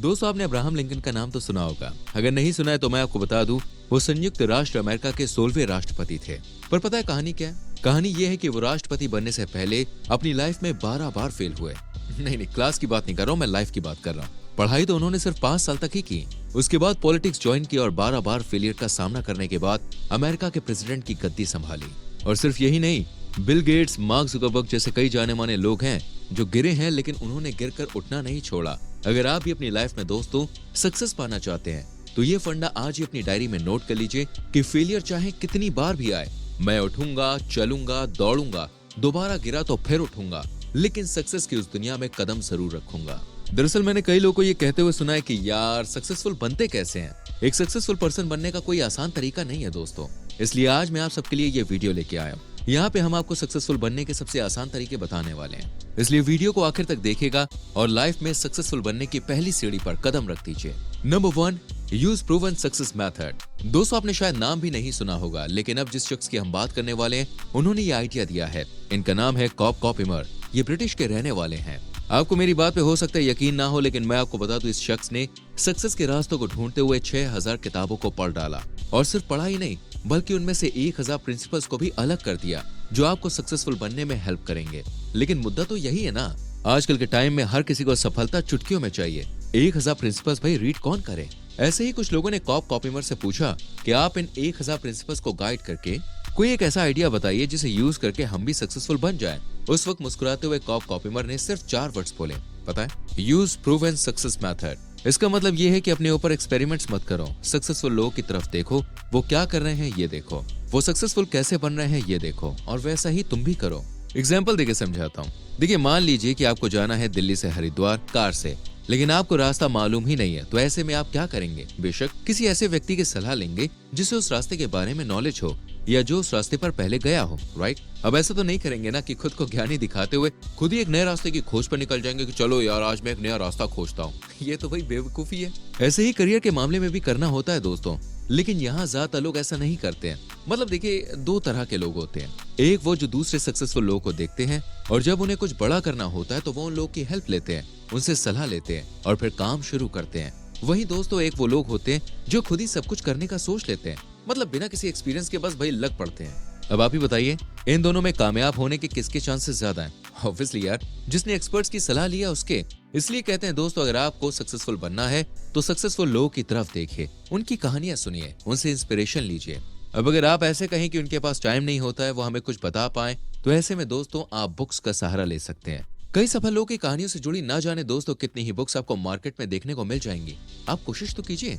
दोस्तों आपने Abraham Lincoln का नाम तो सुना होगा। अगर नहीं सुना है तो मैं आपको बता दूं, वो संयुक्त राष्ट्र अमेरिका के 16वें राष्ट्रपति थे। पर पता है कहानी क्या है? कहानी ये है कि वो राष्ट्रपति बनने से पहले अपनी लाइफ में 12 बार फेल हुए। नहीं, क्लास की बात नहीं कर रहा हूँ, मैं लाइफ की बात कर रहा हूँ। पढ़ाई तो उन्होंने सिर्फ 5 साल तक ही की। उसके बाद पॉलिटिक्स ज्वाइन की और 12 बार फेलियर का सामना करने के बाद अमेरिका के प्रेसिडेंट की गद्दी संभाली। और सिर्फ यही नहीं, बिल गेट्स, मार्क जुकरबर्ग जैसे कई जाने माने लोग हैं जो गिरे हैं, लेकिन उन्होंने गिरकर उठना नहीं छोड़ा। अगर आप भी अपनी लाइफ में दोस्तों सक्सेस पाना चाहते हैं तो ये फंडा आज ही अपनी डायरी में नोट कर लीजिए कि फेलियर चाहे कितनी बार भी आए, मैं उठूंगा, चलूंगा, दौड़ूंगा, दोबारा गिरा तो फिर उठूंगा, लेकिन सक्सेस की उस दुनिया में कदम जरूर रखूंगा। दरअसल मैंने कई लोगों को ये कहते हुए सुना है कि यार सक्सेसफुल बनते कैसे हैं। एक सक्सेसफुल पर्सन बनने का कोई आसान तरीका नहीं है दोस्तों, इसलिए आज मैं आप सबके लिए ये वीडियो लेके आया हूँ। यहाँ पे हम आपको सक्सेसफुल बनने के सबसे आसान तरीके बताने वाले हैं, इसलिए वीडियो को आखिर तक देखिएगा और लाइफ में सक्सेसफुल बनने की पहली सीढ़ी पर कदम रख दीजिए। Number 1, use proven success method. दोस्तों आपने शायद नाम भी नहीं सुना होगा, लेकिन अब जिस शख्स की हम बात करने वाले हैं उन्होंने ये आइडिया दिया है। इनका नाम है कॉब कॉपिमर। ये ब्रिटिश के रहने वाले हैं। आपको मेरी बात पे हो सकता है यकीन ना हो, लेकिन मैं आपको बता दूं, इस शख्स ने सक्सेस के रास्तों को ढूंढते हुए 6000 किताबों को पढ़ डाला। और सिर्फ पढ़ा ही नहीं, बल्कि उनमें से 1000 प्रिंसिपल्स को भी अलग कर दिया जो आपको सक्सेसफुल बनने में हेल्प करेंगे। लेकिन मुद्दा तो यही है ना, आजकल के टाइम में हर किसी को सफलता चुटकियों में चाहिए। 1000 प्रिंसिपल्स भाई रीड कौन करे? ऐसे ही कुछ लोगों ने कॉब कॉपिमर से पूछा कि आप इन 1000 प्रिंसिपल्स को गाइड करके कोई एक ऐसा आइडिया बताइए जिसे यूज करके हम भी सक्सेसफुल बन जाएं। उस वक्त मुस्कुराते हुए कॉब कॉपिमर ने सिर्फ 4 वर्ड्स बोले, पता है? Use proven success method. इसका मतलब ये है कि अपने ऊपर एक्सपेरिमेंट्स मत करो, सक्सेसफुल लोगों की तरफ देखो, वो क्या कर रहे हैं ये देखो, वो सक्सेसफुल कैसे बन रहे हैं ये देखो, और वैसा ही तुम भी करो। एग्जाम्पल देके समझाता हूँ। देखिए, मान लीजिए कि आपको जाना है दिल्ली से हरिद्वार कार से, लेकिन आपको रास्ता मालूम ही नहीं है, तो ऐसे में आप क्या करेंगे? बेशक किसी ऐसे व्यक्ति की सलाह लेंगे जिसे उस रास्ते के बारे में नॉलेज हो या जो उस रास्ते पर पहले गया हो, राइट? अब ऐसा तो नहीं करेंगे ना कि खुद को ज्ञानी दिखाते हुए खुद ही एक नए रास्ते की खोज पर निकल जाएंगे कि चलो यार आज मैं एक नया रास्ता खोजता हूँ। ये तो भाई बेवकूफी है। ऐसे ही करियर के मामले में भी करना होता है दोस्तों, लेकिन यहाँ ज्यादा लोग ऐसा नहीं करते हैं। मतलब देखिए, 2 तरह के लोग होते हैं। एक वो जो दूसरे सक्सेसफुल लोगों को देखते हैं और जब उन्हें कुछ बड़ा करना होता है तो वो उन लोगों की हेल्प लेते हैं, उनसे सलाह लेते हैं और फिर काम शुरू करते हैं। वहीं दोस्तों एक वो लोग होते हैं जो खुद ही सब कुछ करने का सोच लेते हैं, मतलब बिना किसी एक्सपीरियंस के बस भाई लग पड़ते हैं। अब आप ही बताइए, इन दोनों में कामयाब होने के किसके चांसेस ज्यादा हैं? ऑब्वियसली यार, जिसने एक्सपर्ट्स की सलाह लिया उसके। इसलिए कहते हैं दोस्तों, अगर आपको सक्सेसफुल बनना है तो सक्सेसफुल लोगों की तरफ देखिए, उनकी कहानियां सुनिए, उनसे इंस्पिरेशन लीजिए। अब अगर आप ऐसे कहें कि उनके पास टाइम नहीं होता है वो हमें कुछ बता पाए, तो ऐसे में दोस्तों आप बुक्स का सहारा ले सकते हैं। कई सफल लोगों की कहानियों से जुड़ी ना जाने दोस्तों कितनी ही बुक्स आपको मार्केट में देखने को मिल जाएंगी। आप कोशिश तो कीजिए।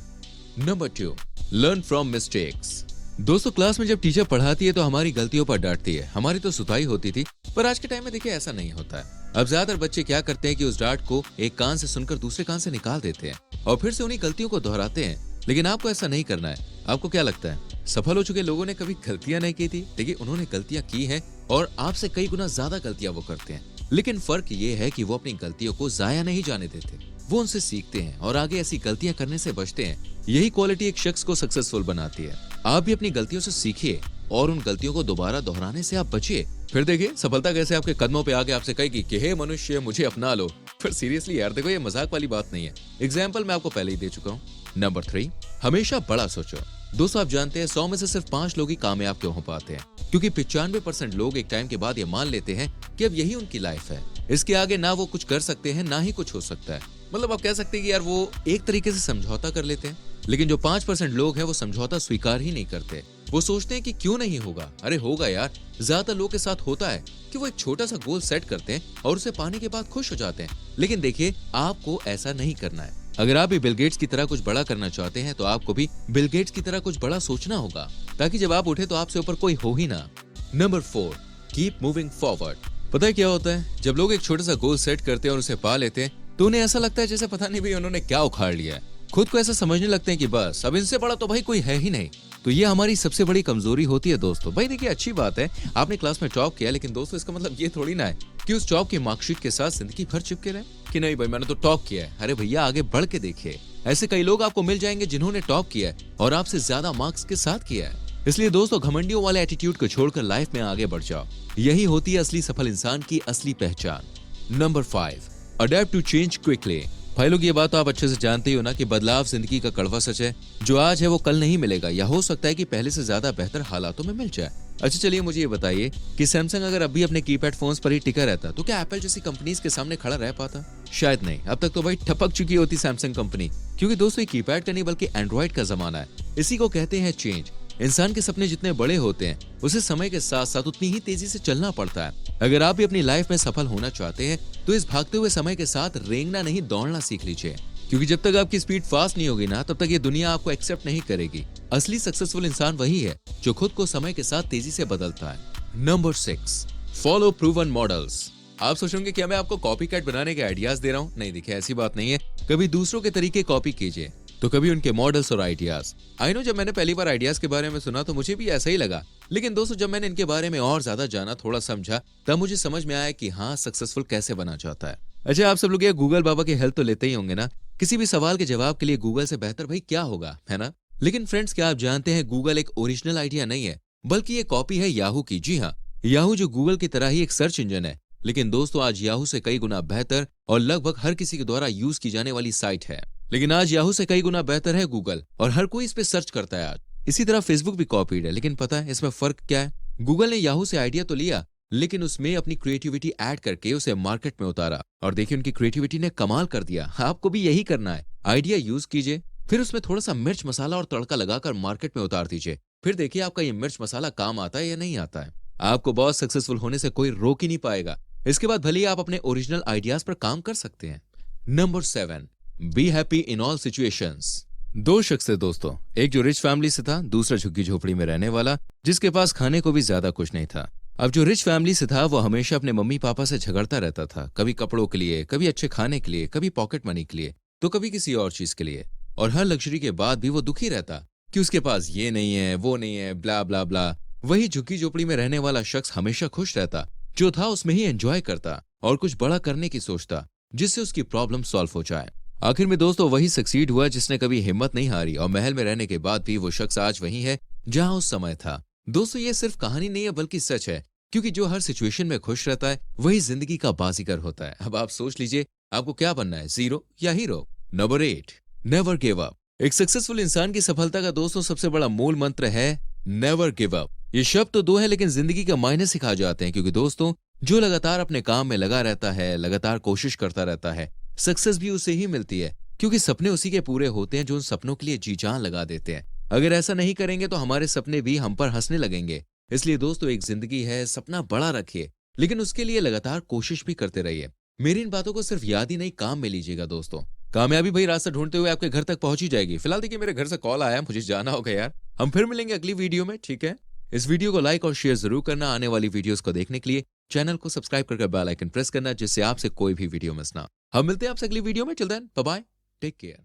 Number 2, learn from mistakes. दोस्तों क्लास में जब टीचर पढ़ाती है तो हमारी गलतियों पर डांटती है, हमारी तो सुताई होती थी। पर आज के टाइम में देखिए ऐसा नहीं होता है। अब ज्यादातर बच्चे क्या करते हैं कि उस डांट को एक कान से सुनकर दूसरे कान से निकाल देते हैं और फिर से उन्हीं गलतियों को दोहराते हैं। लेकिन आपको ऐसा नहीं करना है। आपको क्या लगता है, सफल हो चुके लोगों ने कभी गलतियां नहीं की थी? देखिए, उन्होंने गलतियां की हैं और आपसे कई गुना ज्यादा गलतियां वो करते हैं। लेकिन फर्क ये है कि वो अपनी गलतियों को जाया नहीं जाने देते, वो उनसे सीखते हैं और आगे ऐसी गलतियां करने से बचते हैं। यही क्वालिटी एक शख्स को सक्सेसफुल बनाती है। आप भी अपनी गलतियों से सीखिए और उन गलतियों को दोबारा दोहराने से आप बचिए। फिर देखिए सफलता कैसे आपके कदमों पे आके आपसे कहेगी कि हे मनुष्य, मुझे अपना लो। फिर सीरियसली यार देखो, ये मजाक वाली बात नहीं है। एग्जाम्पल मैं आपको पहले ही दे चुका हूँ। नंबर 3, हमेशा बड़ा सोचो। दोस्तों आप जानते हैं 100 में से सिर्फ 5 लोग ही कामयाब क्यों हो पाते हैं? क्योंकि 95% लोग एक टाइम के बाद ये मान लेते हैं कि अब यही उनकी लाइफ है, इसके आगे ना वो कुछ कर सकते हैं ना ही कुछ हो सकता है। मतलब आप कह सकते हैं कि यार वो एक तरीके से समझौता कर लेते हैं। लेकिन जो 5% लोग हैं वो समझौता स्वीकार ही नहीं करते। वो सोचते हैं कि क्यों नहीं होगा, अरे होगा यार। ज्यादातर लोगों के साथ होता है कि वो एक छोटा सा गोल सेट करते हैं और उसे पाने के बाद खुश हो जाते हैं। लेकिन देखिए, आपको ऐसा नहीं करना है। अगर आप भी बिल गेट्स की तरह कुछ बड़ा करना चाहते हैं तो आपको भी बिल गेट्स की तरह कुछ बड़ा सोचना होगा, ताकि जब आप उठे तो आपसे ऊपर कोई हो ही ना। Number 4, keep moving forward. पता है क्या होता है, जब लोग एक छोटा सा गोल सेट करते हैं और उसे पा लेते हैं तो उन्हें ऐसा लगता है जैसे पता नहीं भाई उन्होंने क्या उखाड़ लिया है। खुद को ऐसा समझने लगते हैं कि बस अब इनसे बड़ा तो भाई कोई है ही नहीं। तो ये हमारी सबसे बड़ी कमजोरी होती है दोस्तों। भाई देखिए, अच्छी बात है आपने क्लास में टॉप किया, लेकिन दोस्तों इसका मतलब ये थोड़ी ना है कि उस टॉप की मार्कशीट के साथ जिंदगी भर चिपके रहे कि नहीं भाई मैंने तो टॉप किया है। अरे भैया, आगे बढ़ के देखिए, ऐसे कई लोग आपको मिल जाएंगे जिन्होंने टॉप किया है और आपसे ज्यादा मार्क्स के साथ किया है। इसलिए दोस्तों घमंडियों वाले एटीट्यूड को छोड़कर लाइफ में आगे बढ़ जाओ। यही होती है असली सफल इंसान की असली पहचान। Number 5, adapt to change quickly. भाई लोग, ये बात तो आप अच्छे से जानते ही हो ना कि बदलाव जिंदगी का कड़वा सच है। जो आज है वो कल नहीं मिलेगा, या हो सकता है कि पहले से ज्यादा बेहतर हालातों में मिल जाए। अच्छा चलिए मुझे ये बताइए कि सैमसंग अगर अब भी अपने कीपैड फोन्स पर ही टिका रहता तो क्या एप्पल जैसी कंपनीज के सामने खड़ा रह पाता? शायद नहीं। अब तक तो भाई ठपक चुकी होती सैमसंग कंपनी, क्योंकि दोस्तों ये कीपैड का नहीं बल्कि एंड्रॉइड का जमाना है। इसी को कहते हैं चेंज। इंसान के सपने जितने बड़े होते हैं उसे समय के साथ साथ उतनी ही तेजी से चलना पड़ता है। अगर आप भी अपनी लाइफ में सफल होना चाहते हैं तो इस भागते हुए समय के साथ रेंगना नहीं दौड़ना सीख लीजिए, क्योंकि जब तक आपकी स्पीड फास्ट नहीं होगी ना तब तक ये दुनिया आपको एक्सेप्ट नहीं करेगी। असली सक्सेसफुल इंसान वही है जो खुद को समय के साथ तेजी से बदलता है। Number 6, follow proven models. आप सोचेंगे क्या मैं आपको कॉपी कैट बनाने के आइडियाज दे रहा हूँ? नहीं, देखिए ऐसी बात नहीं है। कभी दूसरों के तरीके कॉपी कीजिए तो कभी उनके मॉडल्स और आइडियाज। आई नो, जब मैंने पहली बार आइडियाज के बारे में सुना तो मुझे भी ऐसा ही लगा, लेकिन दोस्तों जब मैंने इनके बारे में और ज्यादा जाना, थोड़ा समझा, तब मुझे समझ में आया कि हाँ, सक्सेसफुल कैसे बना जाता है। अच्छा, आप सब लोग ये गूगल बाबा की हेल्प तो लेते ही होंगे ना। किसी भी सवाल के जवाब के लिए गूगल से बेहतर भाई क्या होगा, है ना? लेकिन फ्रेंड्स, क्या आप जानते हैं गूगल एक ओरिजिनल आइडिया नहीं है, बल्कि ये कॉपी है याहू की। जी हाँ, याहू जो गूगल की तरह ही एक सर्च इंजन है, लेकिन दोस्तों आज याहू से कई गुना बेहतर और लगभग हर किसी के द्वारा यूज की जाने वाली साइट है। लेकिन आज याहू से कई गुना बेहतर है गूगल, और हर कोई इस पे सर्च करता है आज। इसी तरह फेसबुक भी कॉपीड है, लेकिन पता है इसमें फर्क क्या है? गूगल ने याहू से आइडिया तो लिया, लेकिन उसमें अपनी क्रिएटिविटी ऐड करके उसे मार्केट में उतारा, और देखिए उनकी क्रिएटिविटी ने कमाल कर दिया। आपको भी यही करना है। आइडिया यूज कीजिए, फिर उसमें थोड़ा सा मिर्च मसाला और तड़का लगाकर मार्केट में उतार दीजिए। फिर देखिए आपका ये मिर्च मसाला काम आता है या नहीं आता है। आपको बहुत सक्सेसफुल होने से कोई रोक ही नहीं पाएगा। इसके बाद भले ही आप अपने ओरिजिनल आइडियाज पर काम कर सकते हैं। Number 7, be happy in all situations. दो शख्स थे दोस्तों, एक जो रिच फैमिली से था, दूसरा झुग्गी झोपड़ी में रहने वाला जिसके पास खाने को भी ज्यादा कुछ नहीं था। अब जो रिच फैमिली से था वो हमेशा अपने मम्मी पापा से झगड़ता रहता था, कभी कपड़ों के लिए, कभी अच्छे खाने के लिए, कभी पॉकेट मनी के लिए, तो कभी किसी और चीज के लिए। और हर लग्जरी के बाद भी वो दुखी रहता कि उसके पास ये नहीं है, वो नहीं है, ब्ला ब्ला ब्ला। वही झुग्गी झोपड़ी में रहने वाला शख्स हमेशा खुश रहता, जो था उसमें ही एंजॉय करता और कुछ बड़ा करने की सोचता जिससे उसकी प्रॉब्लम सॉल्व हो जाए। आखिर में दोस्तों वही सक्सीड हुआ जिसने कभी हिम्मत नहीं हारी, और महल में रहने के बाद भी वो शख्स आज वही है जहां उस समय था। दोस्तों ये सिर्फ कहानी नहीं है बल्कि सच है, क्योंकि जो हर सिचुएशन में खुश रहता है वही जिंदगी का बाजीगर होता है। अब आप सोच लीजिए आपको क्या बनना है, जीरो या hero? Number 8, never give up. एक सक्सेसफुल इंसान की सफलता का दोस्तों सबसे बड़ा मूल मंत्र है नेवर गिव अप। ये शब्द तो दो है लेकिन जिंदगी का मायने सिखा जाते हैं, क्योंकि दोस्तों जो लगातार अपने काम में लगा रहता है, लगातार कोशिश करता रहता है, सक्सेस भी उसे ही मिलती है, क्योंकि सपने उसी के पूरे होते हैं जो उन सपनों के लिए जी जान लगा देते हैं। अगर ऐसा नहीं करेंगे तो हमारे सपने भी हम पर हंसने लगेंगे। इसलिए दोस्तों एक जिंदगी है, सपना बड़ा रखिए, लेकिन उसके लिए लगातार कोशिश भी करते रहिए। मेरी इन बातों को सिर्फ याद ही नहीं, काम में लीजिएगा दोस्तों। कामयाबी भाई रास्ता ढूंढते हुए आपके घर तक पहुंच ही जाएगी। फिलहाल देखिए मेरे घर से कॉल आया, मुझे जाना होगा यार। हम फिर मिलेंगे अगली वीडियो में, ठीक है? इस वीडियो को लाइक और शेयर जरूर करना। आने वाली वीडियोस को देखने के लिए चैनल को सब्सक्राइब करके बेल आइकन प्रेस करना, जिससे आपसे कोई भी वीडियो मिस ना। हम मिलते हैं आपसे अगली वीडियो में। Till then bye bye, take care.